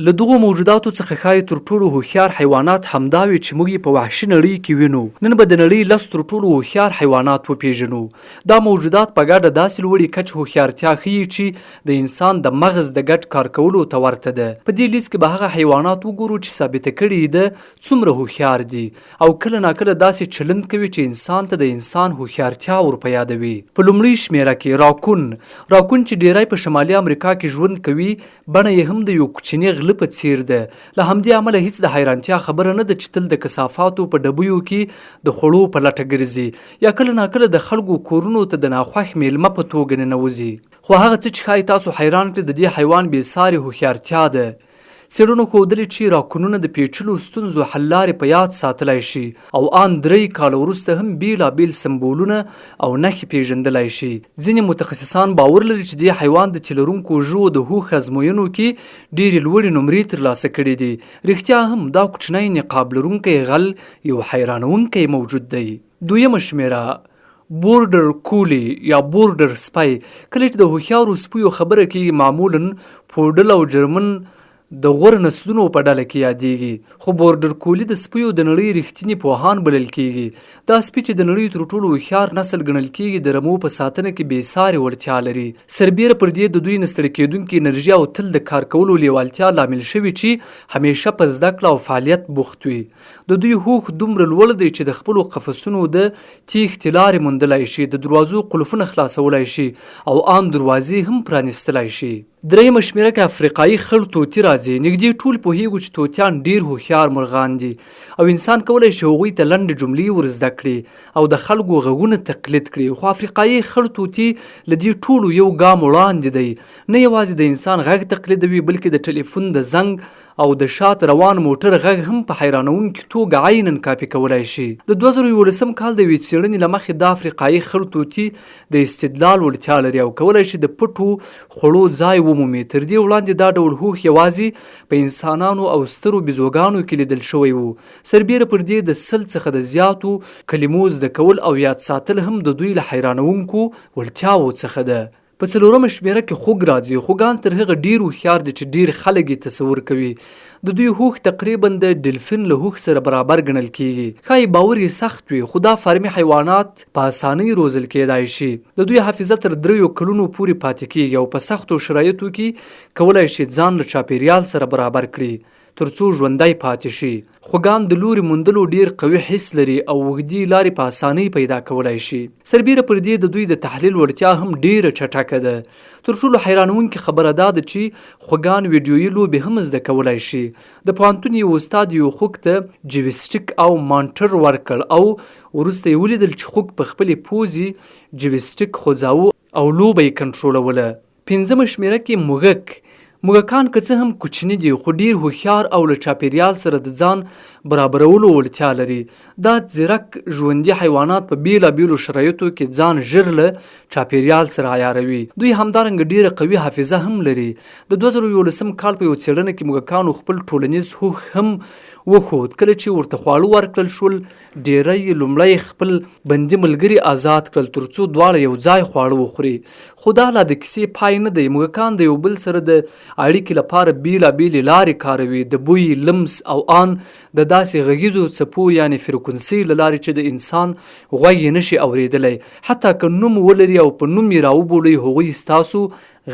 له دغو موجوداتو څخه ښایي تر ټولو هوښیار حیوانات همدا وي چې موږ یې په وحشي نړۍ کې وینو. نن به د نړۍ 10 تر ټولو هوښیار حیوانات وپیژنو. دا موجودات په ګډه داسې لوړې کچې هوښیارتیا ښیي چې د انسان د مغز د ګډ کار کولو ته ورته ده. په دې لیست کې به هغه حیوانات وګورو چې ثابته کړي ده څومره هوښیار دي او کله ناکله داسې چلند کوي چې انسان ته د انسان هوښیارتیا ورپه یادوي. په لومړۍ شمیره کې راکون چې ډیری په شمالي امریکا کې ژوند کوي، بڼه یې هم د یو کوچني غله په څیر ده. له همدې امله هیڅ د حیرانتیا خبره نه ده چې تل د کثافاتو په ډبیو کې د خوړو په لټه ګرځي یا کله ناکله د خلکو کورونو ته د ناخوښ میلمه په توګه ننوځي. خو هغه څه چې ښایي تاسو حیران کړي د دې حیوان بېسارې هوښیارتیا ده. څېړنو ښودلي چې راکونونه د پیچلو ستونزو حل لارې په یاد ساتلی شي او ان 3 کاله وروسته هم بیلابیل سمبولونه او نښې پیژندلی شي. ځینې متخصصان باور لري چې دې حیوان د تیلرونکو ژوو د هوښ ازموینو کې ډېرې لوړې نمرې ترلاسه کړي دي. رښتیا هم دا کوچنی نقاب لرونکی غل یو حیرانونکی موجود دی. دویمه شمیره بورډر کولی یا بورډر سپی. کله چې د هوښیارو سپیو خبره کېږي معمولا پوډل او جرمن د غوره نسلونو په ډله کې یادېږي. خو بورډر کولی د سپیو د نړۍ رښتینی پوهان بلل کېږي. دا سپی چې د نړۍ تر ټولو هوښیار نسل ګڼل کېږي د رمو په ساتنه کې بېسارې وړتیا لري. سربیره پر دې د دوی نه ستړې کېدونکې انرژي او تل د کار کولو لیوالتیا لامل شوي چې همیشه په زده کړه او فعالیت بوخت وي. د دوی هوښ دومره لوړ دی چې د خپلو قفسونو د تیښتې لارې موندلی شي، د دروازو قلفونه خلاصولی شي او ان دروازې هم پرانیستلی شي. دریمه شمیره کې افریقایي خړ طوطي راځي. نږدې ټول پوهیږو چې طوطیان ډیر هوښیار مرغان دي او انسان کولی شي هغوی ته لنډې جملې ور زده کړي او د خلکو غږونه تقلید کړي. خو افریقایي خړ طوطي له دې ټولو یو ګام وړاندې دی. نه یوازې د انسان غږ تقلیدوي بلکې د ټلیفون د زنګ او د شات روان موټر غږ هم په حیرانونکې توګه عیناً کاپي کولی شي. د 2011 کال د یوې څېړنې له مخې دا افریقایي خړ طوطي د استدلال وړتیا لري او کولی شي د پټو خوړو ځای ومومي. تر دې وړاندې دا ډول هوښ یوازې په انسانانو او سترو بیزوګانو کې لیدل شوی و. سربیره پر دې د 100 څخه د زیاتو کلمو زده کول او یاد ساتل هم د دوی له حیرانونکو وړتیاوو څخه ده. په څلورمه شمیره کې خوږ راځي. خوږان تر هغه ډیر هوښیار دي چې ډیر خلک یې تصور کوي. د دوی هوښ تقریبا د ډلفین له هوښ سره برابر ګڼل کېږي. ښایي باور یې سخت وي خو دا فارمي حیوانات په اسانۍ روزل کېدای شي. د دوی حافظه تر 3 کلونو پورې پاتې کېږي او په سختو شرایطو کې کولی شي ځان له چاپیریال سره برابر کړي تر څو ژوندی پاتې شي. خوږان د لوري موندلو ډیر قوي حس لري او اوږدې لارې په اسانۍ پیدا کولی شي. سربیره پر دې د دوی د تحلیل وړتیا هم ډیره چټکه ده. تر ټولو حیرانونکې خبره دا ده چې خوږان ویډیویي لوبې هم زده کولی شي. د پوهنتون یو استاد یو خوږ ته جیوسټیک او مانټر ورکړ او وروسته یې ولیدل چې خوږ په خپلې پوزې جیوسټیک خوځاوه او لوبه یې کنټرولوله. 5مه شمیره کې موږکان که څه هم کوچني دي خو ډیر هوښیار او له چاپیریال سره د ځان برابرولو وړتیا لري. دا ځیرک ژوندي حیوانات په بیلابیلو شرایطو کې ځان ژر له چاپیریال سره عیاروي. دوی همدارنګه ډیره قوي حافظه هم لري. د 2011 کال په یو څېړنه کې موږکانو خپل ټولنیز هوښ هم وښود. کله چې ورته خواړه ورکړل شول ډیری لومړی خپل بندي ملګري آزاد کړل تر څو دواړه یو ځای خواړه وخوري. خو دا لا د کیسې پای نه دی. موږکان د یو بل سره د اړیکې لپاره بیلابیلې لارې کاروي. د بوی، لمس او ان د داسې غږیزو څپو یعنی فریکونسۍ له لارې چې د انسان غوږ یې نشي اورېدلی. حتی که نوم ولري او په نوم یې راوبولئ هغوی ستاسو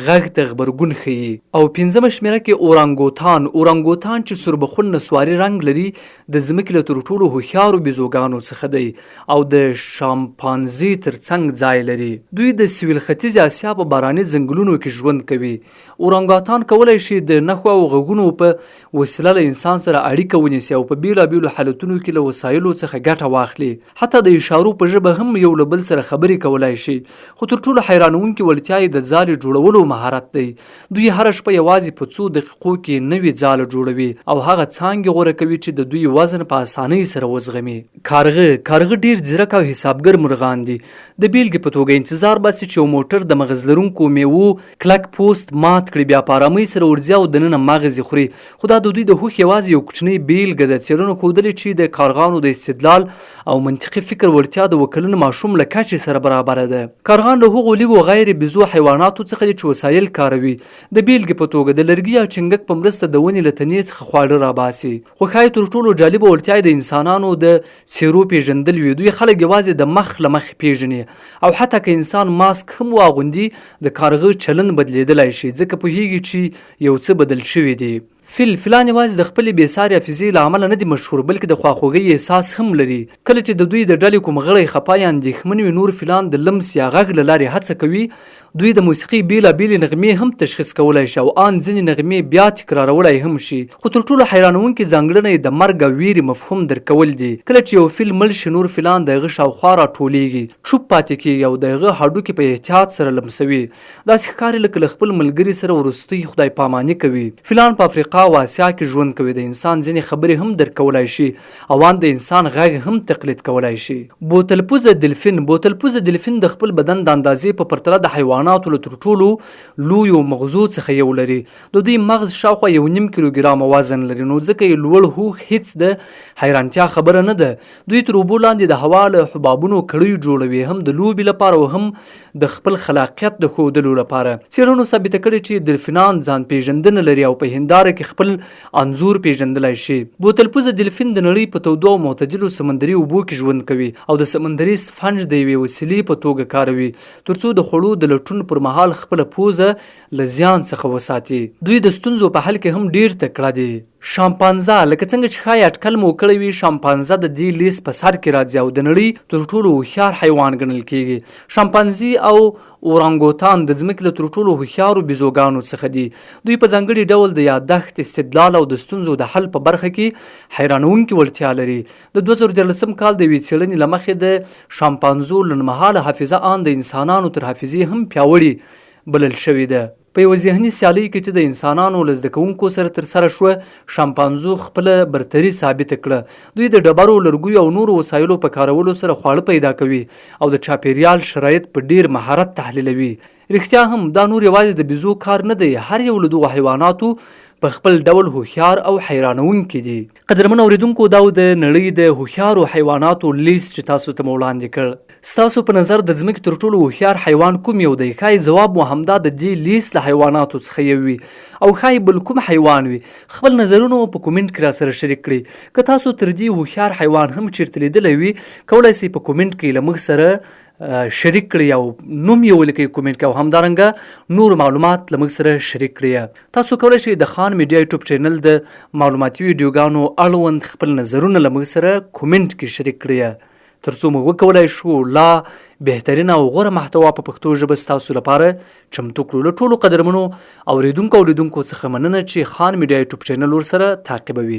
غږ ته غبرګون ښیي. او 5مه شمیره کې اورانګوتان چې سربخون نسواري رنګ لري د ځمکې له تر ټولو هوښیارو بیزوګانو څخه دی او د شامپانزي تر څنګ ځای لري. دوی د سویل ختیځ اسیا په باراني ځنګلونو کې ژوند کوي. اورانګوتان کولی شي د نښو او غږونو په وسیله له انسان سره اړیکه ونیسي او په بیلابیلو حالتونو کې له وسایلو څخه ګټه واخلي. حتی د اشارو په ژبه هم یو له بل سره خبرې کولی شي. خو تر ټولو حیرانونکې وړتیا یې د ځالې جوړولو مهارت دی. دوی هره شپه یوازې په څو دقیقو کې نوې ځاله جوړوي او هغه څانګې غوره کوي چې د دوی وزن په اسانۍ سره وزغمي. کارغه ډیر ځیرک او حسابګر مرغان دي. د بیلګې په توګه انتظار باسي چې یو موټر د مغز لرونکو میوو کلک پوست مات کړي بیا په ارامۍ سره ورځي او دننه مغز یې خوري. خو دا د دوی د هوښ یوازې یو کوچنۍ بیلګه ده. څېړنو ښودلې چې د کارغانو د استدلال او منطقي فکر وړتیا د 2 کلن ماشوم له کچې سره برابره ده. کارغان له هغو لږو غیر بیزو حیواناتو څخه دي چې وسایل کاروي. د بیلګې په توګه د لرګي یا چنګک په مرسته د ونې له تنې څخه خواړه راباسي. خو ښایي تر ټولو جالبه وړتیا د انسانانو د څیرو پیژندل وي. دوی خلک یوازې د مخ له مخې پیژني او حتی که انسان ماسک هم واغوندي د کارغه چلند بدلیدلی شي ځکه پوهیږي چې یو څه بدل شوي دي. فیلان یوازې د خپلې بېسارې حافظې له امله نه دي مشهور بلکې د خواخوږۍ احساس هم لري. کله چې د دوی د ډلې کوم غړی خفا یا اندېښمن وي نور فیلان د لمس یا غږ له لارې هڅه کوي دوی د موسیقۍ بېلابېلې نغمې هم تشخیص کولی شي او ان ځینې نغمې بیا تکرارولی هم شي. خو تر ټولو حیرانوونکې ځانګړنه یې د مرګ او ویرې مفهوم درکول دي. کله چې یو فیل مړ شي نور فیلان د هغه شاوخوا راټولیږي چوپ پاتې کېږي او د هغه هډوکي په احتیاط سره لمسوي. داسې ښکاري لکه له خپل ملګري سره وروستۍ خدای پاماني کوي. فیلان په افریقا او اسیا کې ژوند کوي. د انسان ځینې خبرې هم درکولی شي او ان د انسان غږ هم تقلید کولی شي. بوتلپوزه دلفین د خپل بدن د اندازې په پرتله د حیواناتو له تر ټولو لویو مغزو څخه یو لري. د دوی مغز شاوخوا 1.5 کیلوګرامه وزن لري نو ځکه یې لوړ هوښ هیڅ د حیرانتیا خبره نه ده. دوی تر اوبو لاندې د هوا له حبابونو کړۍ جوړوي هم د لوبې لپاره او هم د خپل خلاقیت د ښودلو لپاره. څېړنو ثابته کړې چې دلفینان ځان پیژندنه لري او په هنداره کې خپل انځور پیژندلی شي. بوتلپوزه دلفین د نړۍ په تودو او معتدلو سمندري اوبو کې ژوند کوي او د سمندري سفنج د یوې وسیلې په توګه کاروي ترڅو د خوړو د لټون پر مهال خپله پوزه له زیان څخه وساتي. دوی د ستونزو په حل کې هم ډیر تکړه دي. شامپانزه لکه څنګه چې ښایي اټکل مو کړی وي شامپانزه د دې لیست په سر کې راځي او د نړۍ تر ټولو هوښیار حیوان ګڼل کیږي. شامپانزي او اورانګوتان د ځمکې له تر ټولو هوښیارو بیزوګانو څخه دي. دوی په ځانګړي ډول د یادښت، استدلال او د ستونزو د حل په برخه کې حیرانوونکې وړتیا لري. د 2013 کال د یوې څېړنې له مخې د شامپانزو لنډمهاله حافظه ان د انسانانو تر حافظې هم پیاوړې بلل شوې ده. په یوه ذهني سیالۍ کې چې د انسانانو له زده کوونکو سره ترسره شوه شامپانزو خپله برتري ثابته کړه. دوی د ډبرو، لرګیو او نورو وسایلو په کارولو سره خواړه پیدا کوي او د چاپیریال شرایط په ډیر مهارت تحلیلوي. رښتیا هم دا نور یوازې د بیزو کار نه دی. هر یو له دغو حیواناتو په خپل ډول هوښیار او حیرانوونکي دي. قدرمن اوریدونکو دا د نړۍ د هوښیارو حیواناتو لیست چې تاسو ته مو وړاندې کړ. ستاسو په نظر د ځمکې تر ټولو هوښیار حیوان کوم یو دی؟ ښایي ځواب مو همدا د دې لیست له حیواناتو څخه یو وي او ښایي بل کوم حیوان وي. خپل نظرونه په کومنټ کې راسره شریک کړئ. که تاسو تر دې هوښیار حیوان هم چیرته لیدلی وي کولی شئ په کومنټ کې له موږ سره شریک کړئ او نوم یې ولیکئ کومنټ کې او همدارنګه نور معلومات له موږ سره شریک کړئ. تاسو کولی شئ د خان میډیا یوټیوب چینل د معلوماتي ویډیوګانو اړوند خپل نظرونه له موږ سره کومنټ کې شریک کړئ ترڅو موږ وکولی شو لا بهترینه او غوره محتوا په پښتو ژبه ستاسو لپاره چمتو کړو. له ټولو قدرمنو اوریدونکو او لیدونکو څخه مننه چې خان میډیا یوټیوب چینل ورسره تعقیبوي.